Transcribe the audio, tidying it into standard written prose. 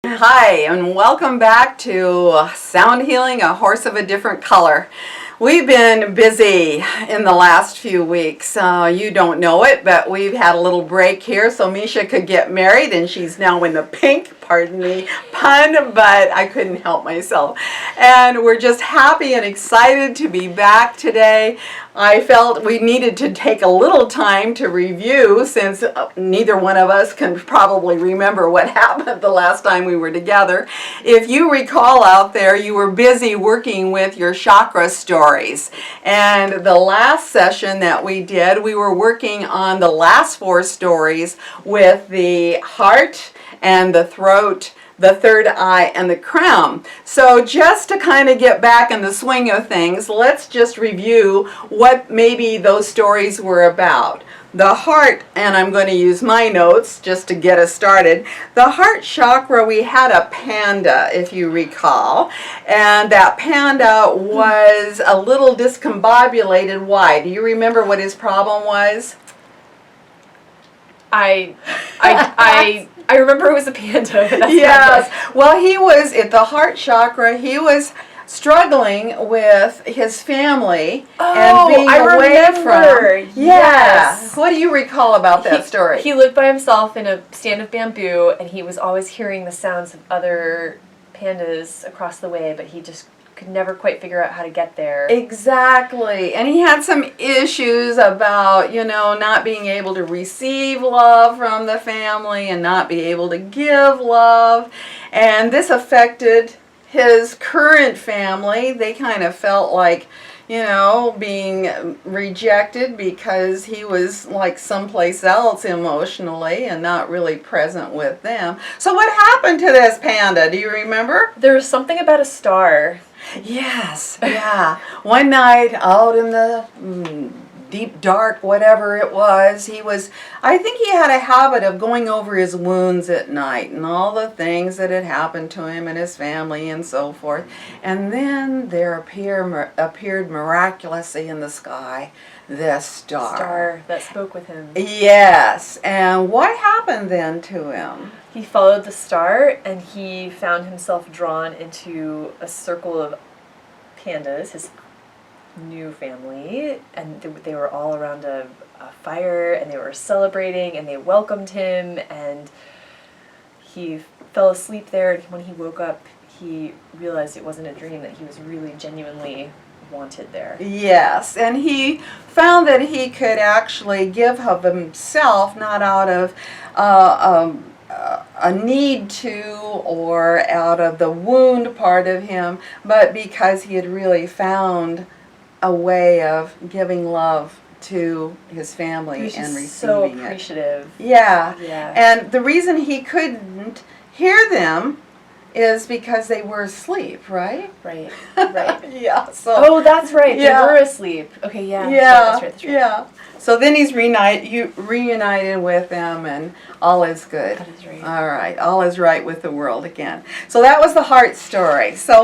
Hi, and welcome back to Sound Healing, a Horse of a Different Color. We've been busy in the last few weeks. You don't know it, but we've had a little break here so Misha could get married, and she's now in the pink, pardon me, pun, but I couldn't help myself. And we're just happy and excited to be back today. I felt we needed to take a little time to review since neither one of us can probably remember what happened the last time we were together. If you recall out there, you were busy working with your chakra stories. And the last session that we did, we were working on the last 4 stories with the heart and the throat, the third eye, and the crown. So just to kind of get back in the swing of things, let's just review what maybe those stories were about. The heart, and I'm going to use my notes just to get us started. The heart chakra, we had a panda, if you recall, and that panda was a little discombobulated. Why? Do you remember what his problem was? I remember it was a panda. But that's yes. Well, he was at the heart chakra. He was struggling with his family and being away from. Yes. What do you recall about that story? He lived by himself in a stand of bamboo, and he was always hearing the sounds of other pandas across the way, but he just could never quite figure out how to get there. Exactly. And he had some issues about, not being able to receive love from the family and not be able to give love. And this affected his current family. They kind of felt like, being rejected because he was like someplace else emotionally and not really present with them. So what happened to this panda? Do you remember? There was something about a star. Yes, yeah. One night out in the deep dark, whatever it was, I think he had a habit of going over his wounds at night and all the things that had happened to him and his family and so forth. And then there appeared miraculously in the sky this star that spoke with him. Yes. And what happened then to him? He followed the star, and he found himself drawn into a circle of pandas, his new family, and they were all around a fire, and they were celebrating, and they welcomed him, and he fell asleep there, and when he woke up, he realized it wasn't a dream, that he was really genuinely wanted there. Yes, and he found that he could actually give of himself, not out of a need to or out of the wound part of him, but because he had really found a way of giving love to his family and receiving so appreciative. it. Yeah. And the reason he couldn't hear them is because they were asleep, right? Right. Yeah. So. That's right. They were asleep. Okay. Yeah. That's right. Yeah. So then he's reunited with them, and all is good. That is right. All right. All is right with the world again. So that was the heart story. So.